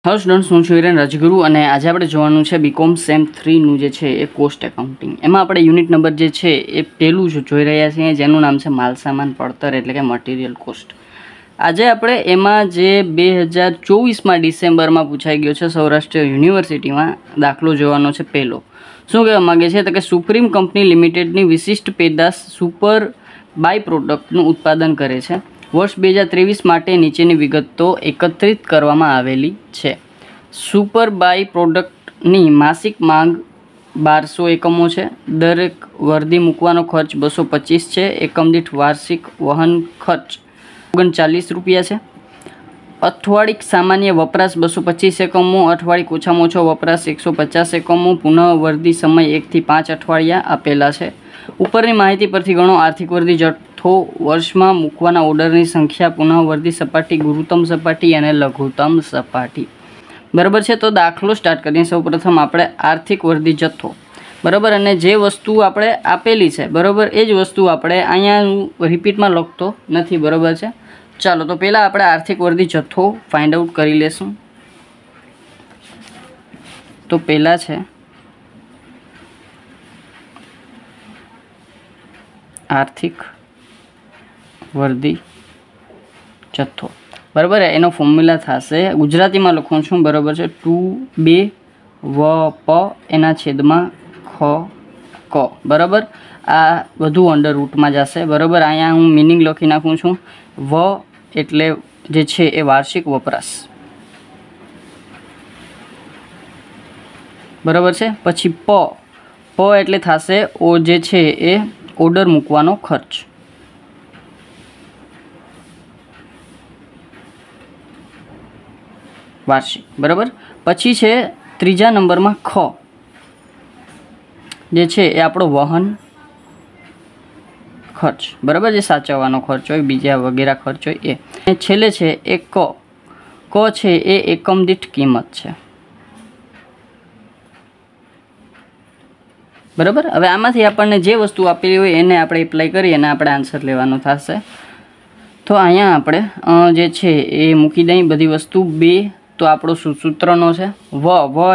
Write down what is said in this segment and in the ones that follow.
Hello students, हूँ हिरेन રાજગુરુ અને આજે આપણે જોવાનું છે બીકોમ સેમ 3 નું જે છે એ કોસ્ટ એકાઉન્ટિંગ। એમાં આપણે યુનિટ નંબર જે છે એ પહેલું જોઈ રહ્યા છીએ, જેનું નામ છે માલ સામાન પડતર એટલે કે મટીરિયલ કોસ્ટ। આજે આપણે એમાં જે 2024માં ડિસેમ્બરમાં પૂછાઈ ગયો છે સૌરાષ્ટ્ર યુનિવર્સિટીમાં દાખલો જોવાનો છે। પહેલો શું કહેવા માગે છે તો કે સુપ્રીમ કંપની લિમિટેડની વિશિષ્ટ પેદાશ સુપર બાય પ્રોડક્ટનું ઉત્પાદન કરે છે। वर्ष 2023 માટે નીચેની વિગતો એકત્રિત કરવામાં આવેલી છે। સુપર બાય પ્રોડક્ટની માસિક માંગ 1200 એકમો છે। દરેક વર્દી મૂકવાનો ખર્ચ 225 છે। એકમ દીઠ વાર્ષિક વહન ખર્ચ 39 રૂપિયા છે। અઠવાડિક સામાન્ય વપરાશ 225 એકમો, અઠવાડિક ઓછામાં ઓછો વપરાશ 150 એકમો, પુનઃ વર્દી સમય 1 થી 5 અઠવાડિયા આપેલા છે। ઉપરની માહિતી પરથી ગણો આર્થિક વર્દી જથ્થો, વર્ષમાં મૂકવાના ઓર્ડરની સંખ્યા, પુનઃ વર્દી સપાટી, ગુરુત્તમ સપાટી અને લઘુત્તમ સપાટી। બરાબર છે। તો દાખલો સ્ટાર્ટ કરીએ। સૌપ્રથમ આપણે આર્થિક વર્દી જથ્થો, બરાબર, અને જે વસ્તુ આપણે આપેલી છે, બરાબર, એ જ વસ્તુ આપણે અહીંયા રિપીટમાં લખતો નથી, બરાબર છે। ચાલો તો પહેલાં આપણે આર્થિક વર્દી જથ્થો ફાઇન્ડ આઉટ કરી લેશું। તો પહેલાં છે આર્થિક વર્દી જથ્થો, બરાબર। એનો ફોર્મ્યુલા થશે, ગુજરાતીમાં લખું છું, બરાબર છે, 2 2 વ પ એના છેદમાં ખ ક, બરાબર। આ બધું અંડર રૂટમાં જશે, બરાબર। અહીંયા હું મિનિંગ લખી નાખું છું। વ એટલે જે છે એ વાર્ષિક વપરાશ, બરાબર છે। પછી પ એટલે થશે ઓ જે છે એ ઓર્ડર મૂકવાનો ખર્ચ, વાર્ષિક, બરાબર। પછી છે ત્રીજા નંબરમાં ખ જે છે એ આપણો વહન ખર્ચ, બરાબર, જે સાચવવાનો ખર્ચ હોય, બીજા વગેરે ખર્ચ હોય એ। છેલ્લે છે એ ક છે એ એકમ દીઠ કિંમત છે, બરાબર। હવે આમાંથી આપણને જે વસ્તુ આપેલી હોય એને આપણે એપ્લાય કરી અને આપણે આન્સર લેવાનો થશે। તો અહીંયા આપણે જે છે એ મૂકી દઈએ બધી વસ્તુ। 2 તો આપણો સૂત્રનો છે, વ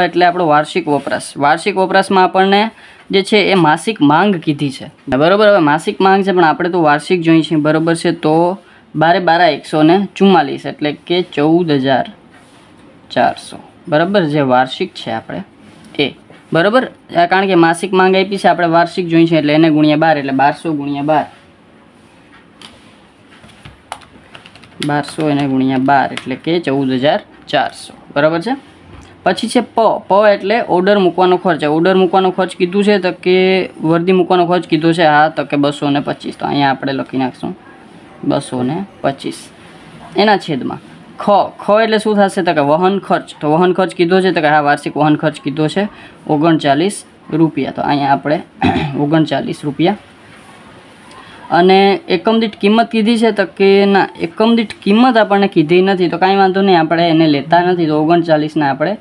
એટલે આપણો વાર્ષિક વપરાશ। વાર્ષિક વપરાશમાં આપણને જે છે એ માસિક માંગ કીધી છે, બરાબર। હવે માસિક માંગ છે પણ આપણે તો વાર્ષિક જોઈએ છીએ, બરાબર છે। તો 12 144 એટલે કે 14,400, બરાબર, જે વાર્ષિક છે આપણે એ, બરાબર। કારણ કે માસિક માંગ આપી છે, આપણે વાર્ષિક જોઈએ છે એટલે એને ગુણ્યા 12 એટલે 1200 ગુણ્યા 12 એને ગુણ્યા 12 એટલે કે 14,400, બરાબર છે। પછી છે પ એટલે ઓર્ડર મૂકવાનો ખર્ચ। ઓર્ડર મૂકવાનો ખર્ચ કીધું છે તો કે વર્દી મૂકવાનો ખર્ચ કીધું છે, હા, તો કે 225, તો અહીંયા આપણે લખી નાખશું 225 એના છેદમાં ખ એટલે શું થશે તો કે વહન ખર્ચ। તો વહન ખર્ચ કીધો છે તો કે હા, વાર્ષિક વહન ખર્ચ કીધો છે 39 રૂપિયા, તો અહીંયા આપણે 39 રૂપિયા। અને એકમ દીઠ કિંમત કીધી છે તો કે ના, એકમ દીઠ કિંમત આપણને કીધી નથી, તો કાંઈ વાંધો નહીં, આપણે એને લેતા નથી, તો 39ને આપણે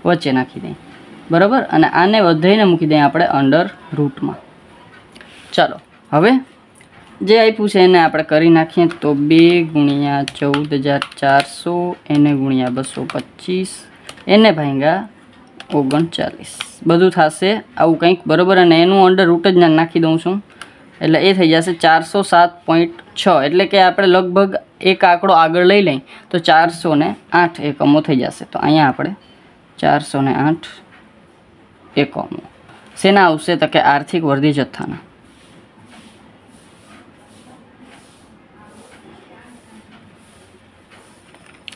વચ્ચે નાખી દઈએ, બરાબર। અને આને વધારીને મૂકી દઈએ આપણે અંડર રૂટમાં। ચાલો હવે જે આપ્યું છે એને આપણે કરી નાખીએ। તો 2 ગુણ્યા 14,400 એને ગુણ્યા 225 એને ભાગ્યા 39, બધું થશે આવું કંઈક, બરાબર। અને એનું અંડર રૂટ જ નાખી દઉં છું એટલે એ થઈ જશે 407.6, એટલે કે આપણે લગભગ એક આંકડો આગળ લઈ લઈએ તો 408 એકમો થઈ જશે। તો અહીંયા આપણે 408 એકમો શેના આવશે તો કે આર્થિક વર્દી જથ્થાના,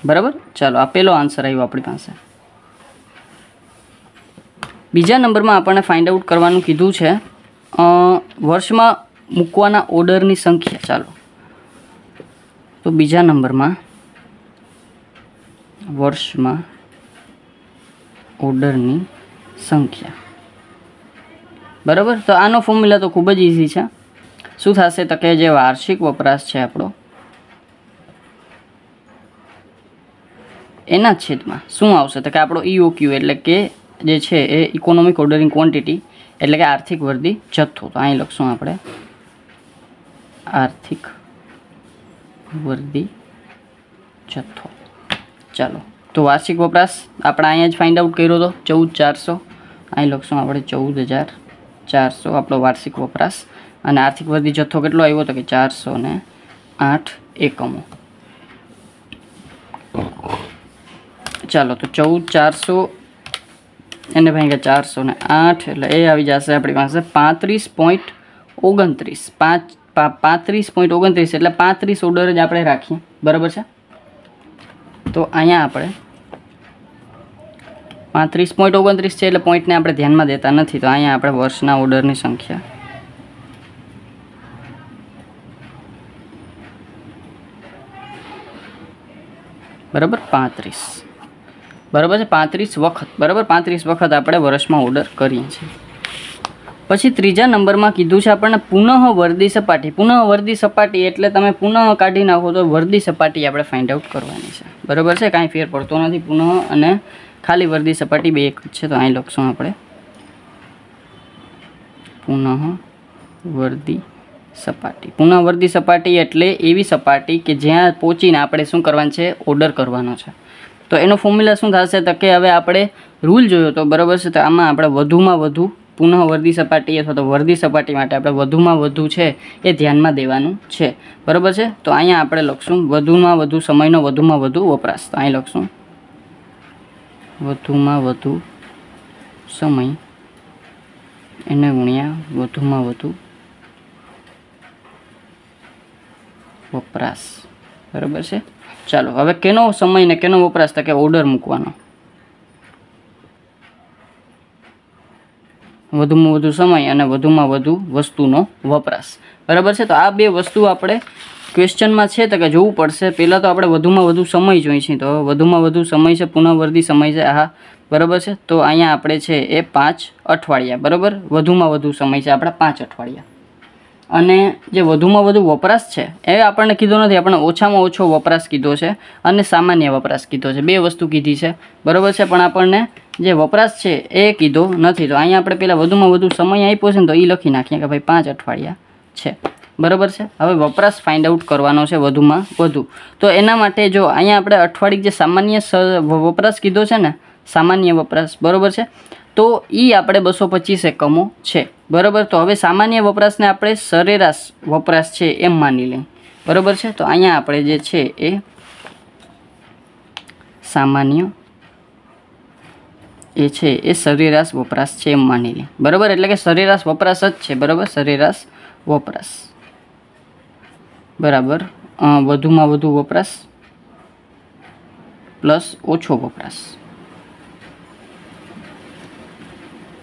બરાબર। ચાલો આ પહેલો આન્સર આવ્યો આપણી પાસે। બીજા નંબરમાં આપણને ફાઇન્ડ આઉટ કરવાનું કીધું છે વર્ષમાં મૂકવાના ઓર્ડરની સંખ્યા। ચાલો તો બીજા નંબરમાં વર્ષમાં ઓર્ડરની સંખ્યા, બરાબર। તો આનો ફોર્મ્યુલા તો ખૂબ જ ઇઝી છે। શું થશે તો કે જે વાર્ષિક વપરાશ છે આપણો એના છેદમાં શું આવશે તો કે આપણો EOQ એટલે કે જે છે એ ઇકોનોમિક ઓર્ડરિંગ ક્વોન્ટિટી એટલે કે આર્થિક વર્દી જથ્થો। તો અહીં લખશું આપણે આર્થિક વર્દી જથ્થો। ચાલો તો વાર્ષિક વપરાશ આપણે અહીંયા જ ફાઇન્ડ આઉટ કર્યો હતો 14,400. અહીં લખશું આપણે 14,400 આપણો વાર્ષિક વપરાશ. અને આર્થિક વૃદ્ધિ જથ્થો કેટલો આવ્યો તો કે 408 એકમો. ચાલો તો 14,400 એને ભાઈ 408 એટલે એ આવી જશે આપણી પાસે 35.29. 35.29 એટલે 35 ઓર્ડર જ આપણે રાખીએ, બરાબર છે. તો અહીંયા આપણે 35.29 છે એટલે પોઈન્ટને આપણે ધ્યાનમાં દેતા નથી. તો અહીંયા આપણે વર્ષના ઓર્ડરની સંખ્યા બરાબર 35, બરાબર છે. 35 વખત, બરાબર 35 વખત આપણે વર્ષમાં ઓર્ડર કરીએ છીએ. પછી ત્રીજા નંબરમાં કીધું છે આપણને પુનઃ વર્દી સપાટી. પુનઃ વર્દી સપાટી એટલે તમે પુનઃ કાઢી નાખો તો વર્દી સપાટી આપણે ફાઇન્ડ આઉટ કરવાની છે, બરાબર છે. કાંઈ ફેર પડતો નથી. પુનઃ અને ખાલી વર્દી સપાટી બે એક જ છે. તો અહીં લખશું આપણે પુનઃ વર્દી સપાટી. પુનઃ વર્દી સપાટી એટલે એવી સપાટી કે જ્યાં પહોંચીને આપણે શું કરવાનું છે, ઓર્ડર કરવાનો છે. તો એનો ફોર્મ્યુલા શું થશે તો કે હવે આપણે રૂલ જોયો તો, બરાબર છે. તો આમાં આપણે વધુમાં વધુ પુનઃ વર્દી સપાટી અથવા તો વર્દી સપાટી માટે આપણે વધુમાં વધુ છે એ ધ્યાનમાં દેવાનું છે, બરાબર છે. તો અહીંયા આપણે લખશું વધુમાં વધુ સમયનો વધુમાં વધુ વપરાશ. તો અહીં લખશું વધુમાં વધુ સમય એને ગુણ્યા વધુમાં વધુ વપરાશ, બરાબર છે. ચાલો હવે કેનો સમય ને કેનો વપરાશ તો કે ઓર્ડર મૂકવાનો. વધુમાં વધુ સમય અને વધુમાં વધુ વસ્તુનો વપરાશ, બરાબર છે. તો આ બે વસ્તુ આપણે ક્વેશ્ચનમાં છે તો કે જોવું પડશે. પહેલાં તો આપણે વધુમાં વધુ સમય જોઈએ છીએ. તો વધુમાં વધુ સમય છે પુનઃવર્તી સમય છે, હા બરાબર છે. તો અહીંયા આપણે છે એ 5 અઠવાડિયા, બરાબર. વધુમાં વધુ સમય છે આપણા 5 અઠવાડિયા. અને જે વધુમાં વધુ વપરાશ છે એ આપણને કીધો નથી, આપણને ઓછામાં ઓછો વપરાશ કીધો છે અને સામાન્ય વપરાશ કીધો છે. બે વસ્તુ કીધી છે, બરાબર છે. પણ આપણને જે વપરાશ છે એ કીધો નથી. તો અહીંયા આપણે પહેલાં વધુમાં વધુ સમય આપ્યો છે ને તો એ લખી નાખીએ કે ભાઈ 5 અઠવાડિયા છે, બરાબર છે. હવે વપરાશ ફાઇન્ડ આઉટ કરવાનો છે વધુમાં વધુ. તો એના માટે જો અહીંયા આપણે અઠવાડિક જે સામાન્ય વપરાશ કીધો છે ને, સામાન્ય વપરાશ, બરાબર છે. તો એ આપણે 225 એકમો છે, બરાબર. તો હવે સામાન્ય વપરાશને આપણે સરેરાશ વપરાશ છે એમ માની લઈએ, બરાબર છે. તો અહીંયા આપણે જે છે એ સામાન્ય એ છે એ સરેરાશ વપરાશ છે એમ માની લઈએ, બરાબર. એટલે કે સરેરાશ વપરાશ જ છે, બરાબર. સરેરાશ વપરાશ બરાબર વધુમાં વધુ વપરાશ પ્લસ ઓછો વપરાશ,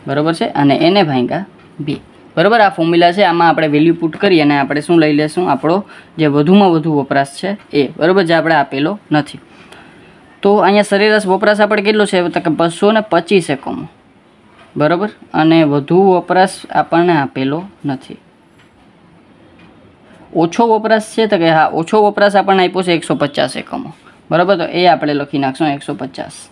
બરાબર છે. અને એને ભાગ્યા 2, બરાબર. આ ફોર્મ્યુલા છે. આમાં આપણે વેલ્યુ પુટ કરી અને આપણે શું લઈ લેશું, આપણો જે વધુમાં વધુ વપરાશ છે એ, બરાબર, જે આપણે આપેલો નથી. તો અહીંયા સરેરાશ વપરાશ આપણે કેટલો છે તો કે 225 એકમો, બરાબર. અને વધુ વપરાશ આપણને આપેલો નથી. ઓછો વપરાશ છે તો કે હા, ઓછો વપરાશ આપણને આપ્યો છે 150 એકમો, બરાબર. તો એ આપણે લખી નાખશું 150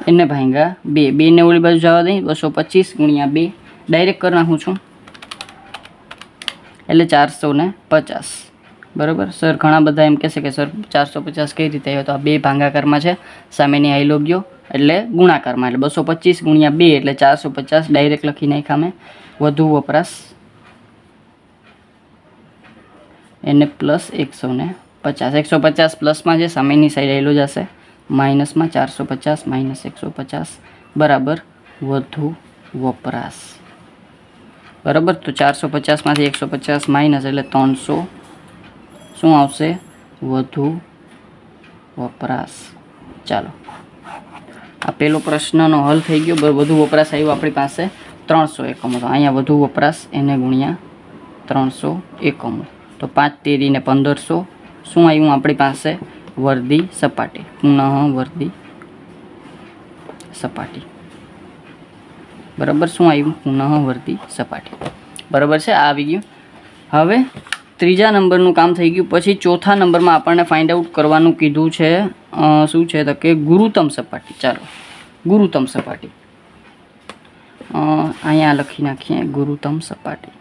એને ભાગ્યા 2. 2 ને ઓલી બાજુ જવા દઈ, 225 ગુણ્યા 2 ડાયરેક્ટ કરી નાખું છું એટલે 450, બરાબર. સર ઘણા બધા એમ કહેશે કે સર 450 કઈ રીતે આવ્યો? તો આ 2 ભાગાકારમાં છે, સામેની આઈ ગયો એટલે ગુણાકારમાં, એટલે 225 ગુણ્યા 2 એટલે 450 ડાયરેક્ટ લખી નાખ્યા મેં. વધુ વપરાશ એને પ્લસ 150, 150 પ્લસમાં છે, સામેની સાઈડ આવેલો જશે માઇનસમાં, 450 માઇનસ 150 બરાબર વધુ વપરાશ, બરાબર. તો 450માંથી 150 માઇનસ એટલે 300 શું આવશે, વધુ વપરાશ. ચાલો આ પેલો પ્રશ્નનો હલ થઈ ગયો. વધુ વપરાશ આવ્યો આપણી પાસે 300 એકમો. તો અહીંયા વધુ વપરાશ એને ગુણ્યા 300 એકમો. તો 5 તેરી ને 1500 શું આવ્યું આપણી પાસે, વર્દી સપાટી, પુનઃ વર્દી સપાટી, બરાબર. શું આવ્યું, પુનઃ વર્દી સપાટી, બરાબર છે. આ આવી ગયું. હવે ત્રીજા નંબરનું કામ થઈ ગયું. પછી ચોથા નંબરમાં આપણને ફાઇન્ડ આઉટ કરવાનું કીધું છે શું છે તો કે ગુરુત્તમ સપાટી. ચાલો ગુરુત્તમ સપાટી અહીંયા લખી નાખીએ. ગુરુત્તમ સપાટી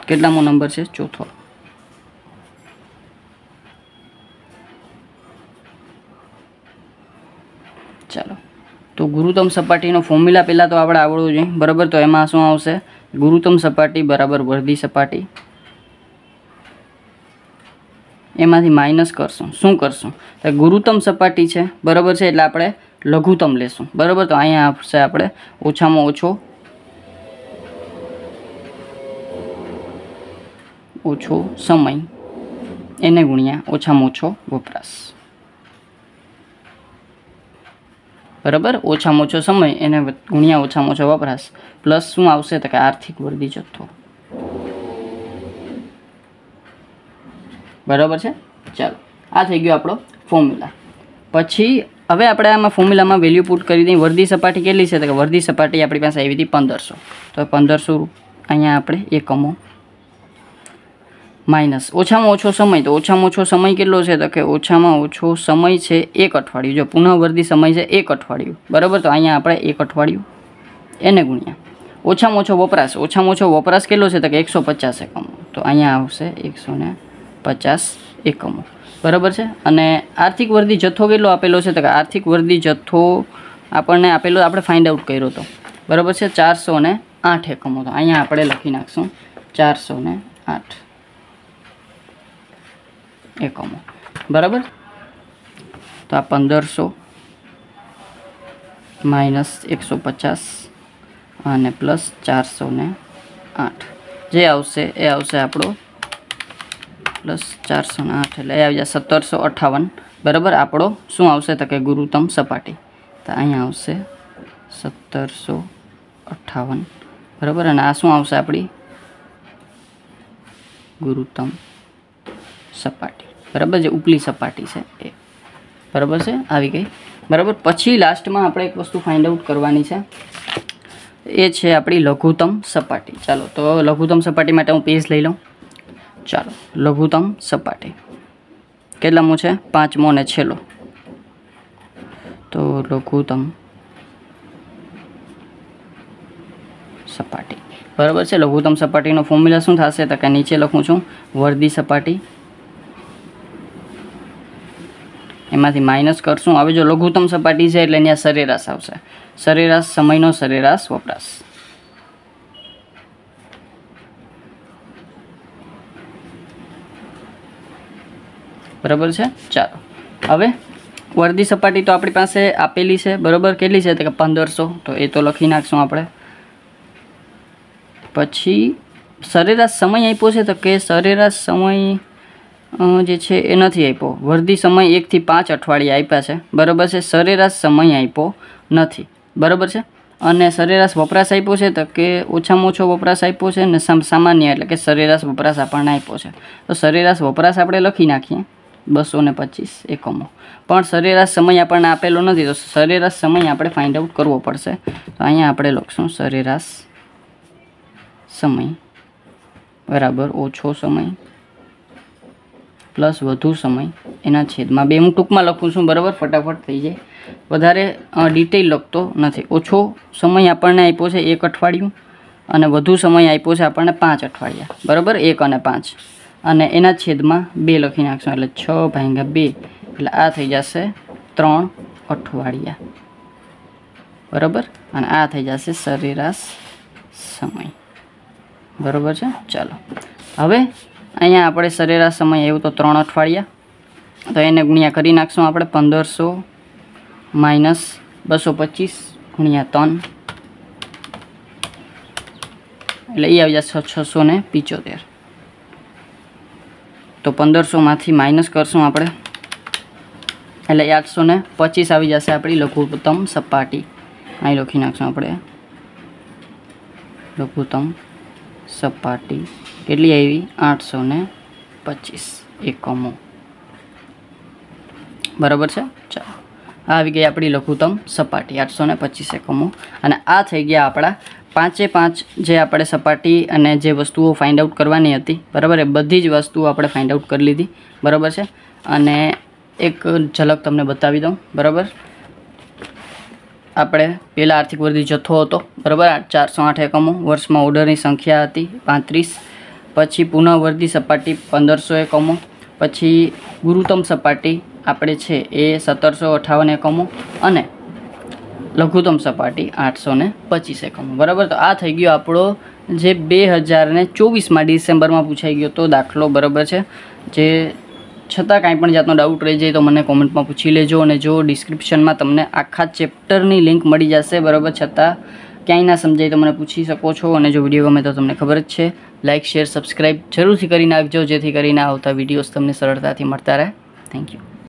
કેટલામો નંબર છે, ચોથો. ચાલો, તો ગુરુત્તમ સપાટીનો ફોર્મ્યુલા પહેલાં તો આપણે આવડવું જોઈએ, બરાબર. તો એમાં શું આવશે? ગુરુત્તમ સપાટી બરાબર વર્ધી સપાટી, એમાંથી માઇનસ કરશું. શું કરશું? તો ગુરુત્તમ સપાટી છે, બરાબર છે, એટલે આપણે લઘુત્તમ લેશું, બરાબર. તો અહીંયા આવશે આપણે ઓછામાં ઓછો સમય એને ગુણ્યા ઓછામાં ઓછો વપરાશ, બરાબર. ઓછામાં ઓછો સમય એને ગુણ્યા ઓછામાં ઓછો વપરાશ પ્લસ શું આવશે? તો કે આર્થિક વર્દી જથ્થો, બરાબર છે. ચાલો, આ થઈ ગયો આપણો ફોર્મ્યુલા. પછી હવે આપણે આમાં ફોર્મ્યુલામાં વેલ્યુ પુટ કરી દઈએ. વર્દી સપાટી કેટલી છે? તો કે વર્દી સપાટી આપણી પાસે આવી હતી 1500. તો 1500 અહીંયા આપણે એકમો માઇનસ ઓછામાં ઓછો સમય. તો ઓછામાં ઓછો સમય કેટલો છે? તો કે ઓછામાં ઓછો સમય છે 1 અઠવાડિયું. જો પુનઃવર્તી સમય છે 1 અઠવાડિયું, બરાબર. તો અહીંયા આપણે 1 અઠવાડિયું એને ગુણ્યા ઓછામાં ઓછો વપરાશ. ઓછામાં ઓછો વપરાશ કેટલો છે? તો કે 150 એકમો. તો અહીંયા આવશે 150 એકમો, બરાબર છે. અને આર્થિક વર્દી જથ્થો કેટલો આપેલો છે? તો કે આર્થિક વર્દી જથ્થો આપણને આપેલો, આપણે ફાઇન્ડ આઉટ કર્યો હતો, બરાબર છે, 408 એકમો. તો અહીંયા આપણે લખી નાખશું 408 એકમો, બરાબર. તો આ 1500 માઇનસ 150 અને પ્લસ 408 જે આવશે એ આવશે આપણો પ્લસ 408 એટલે એ આવી જાય 1758, બરાબર. આપણો શું આવશે? તો કે ગુરુત્તમ સપાટી. તો અહીંયા આવશે 1758, બરાબર. અને આ શું આવશે? આપણી ગુરુત્તમ સપાટી, બરાબર, જે ઉપલી સપાટી છે એ, બરાબર છે, આવી ગઈ, બરાબર. પછી લાસ્ટમાં આપણે એક વસ્તુ ફાઇન્ડ આઉટ કરવાની છે, એ છે આપણી લઘુત્તમ સપાટી. ચાલો, તો લઘુત્તમ સપાટી માટે હું પેજ લઈ લઉં. ચાલો, લઘુત્તમ સપાટી કેટલામો છે? 5મો અને છેલ્લો. તો લઘુત્તમ સપાટી, બરાબર છે. લઘુત્તમ સપાટીનો ફોર્મ્યુલા શું થશે? તો કે નીચે લખું છું વર્દી સપાટી, એમાંથી માઇનસ કરશું. હવે જો લઘુત્તમ સપાટી છે એટલે અહીંયા સરેરાશ આવશે, સરેરાશ સમયનો સરેરાશ વપરાશ, બરાબર છે. ચાલો, હવે વર્દી સપાટી તો આપણી પાસે આપેલી છે, બરાબર. કેટલી છે? તો કે 1500. તો એ તો લખી નાખશું આપણે. પછી સરેરાશ સમય આપ્યો છે, તો કે સરેરાશ સમય જે છે એ નથી આપ્યો. વર્દી સમય 1 થી 5 અઠવાડિયા આપ્યા છે, બરાબર છે. સરેરાશ સમય આપ્યો નથી, બરાબર છે. અને સરેરાશ વપરાશ આપ્યો છે, તો કે ઓછામાં ઓછો વપરાશ આપ્યો છે ને સામાન્ય એટલે કે સરેરાશ વપરાશ આપણને આપ્યો છે. તો સરેરાશ વપરાશ આપણે લખી નાખીએ 225 એકમો. પણ સરેરાશ સમય આપણને આપેલો નથી, તો સરેરાશ સમય આપણે ફાઇન્ડ આઉટ કરવો પડશે. તો અહીંયા આપણે લખશું સરેરાશ સમય બરાબર ઓછો સમય પ્લસ વધુ સમય એના છેદમાં 2. હું ટૂંકમાં લખું છું, બરાબર, ફટાફટ થઈ જાય, વધારે ડિટેલ લખતો નથી. ઓછો સમય આપણને આપ્યો છે 1 અઠવાડિયું અને વધુ સમય આપ્યો છે આપણને 5 અઠવાડિયા, બરાબર, 1 અને 5, અને એના છેદમાં 2 લખી નાખશું. એટલે 6/2 એટલે આ થઈ જશે 3 અઠવાડિયા, બરાબર. અને આ થઈ જશે સરેરાશ સમય, બરાબર છે. ચાલો, હવે અહીંયા આપણે સરેરાશ સમય આવ્યો તો 3 અઠવાડિયા. તો એને ગુણ્યા કરી નાખશું આપણે 1500 માઇનસ 225 ગુણ્યા 3 એટલે એ આવી જશે 675. તો 1500માંથી માઇનસ કરશું આપણે એટલે 825 આવી જશે આપણી લઘુત્તમ સપાટી. અહીં લખી નાખશું આપણે લઘુત્તમ સપાટી કેટલી આવી? 825 એકમો, બરાબર છે. ચાલો, આ આવી ગઈ આપણી લઘુત્તમ સપાટી 825 એકમો. અને આ થઈ ગયા આપણા 5 જે આપણે સપાટી અને જે વસ્તુઓ ફાઇન્ડ આઉટ કરવાની હતી, બરાબર, એ બધી જ વસ્તુઓ આપણે ફાઇન્ડ આઉટ કરી લીધી, બરાબર છે. અને એક ઝલક તમને બતાવી દઉં, બરાબર. આપણે પહેલાં આર્થિક વર્દી જથ્થો હતો, બરાબર, 408 એકમો. વર્ષમાં ઓર્ડરની સંખ્યા હતી 35. પછી પુનઃવર્તી સપાટી 1500 એકમો. પછી ગુરુત્તમ સપાટી આપણે છે એ 1758 એકમો. અને લઘુત્તમ સપાટી 825 એકમો, બરાબર. તો આ થઈ ગયો આપણો જે 2024માં ડિસેમ્બરમાં પૂછાઈ ગયો તો દાખલો, બરાબર છે. જે છતાં કાંઈ પણ જાતનો ડાઉટ રહી જાય તો મને કોમેન્ટમાં પૂછી લેજો, અને જો ડિસ્ક્રિપ્શનમાં તમને આખા ચેપ્ટરની લિંક મળી જશે, બરાબર. છતાં ક્યાંય ના સમજાય તો મને પૂછી શકો છો, અને જો વિડીયો ગમે તો તમને ખબર જ છે, લાઇક શેર સબસ્ક્રાઈબ જરૂરથી કરી નાખજો, જેથી કરીને આવતા વિડીયોઝ તમને સરળતાથી મળતા રહે. Thank you.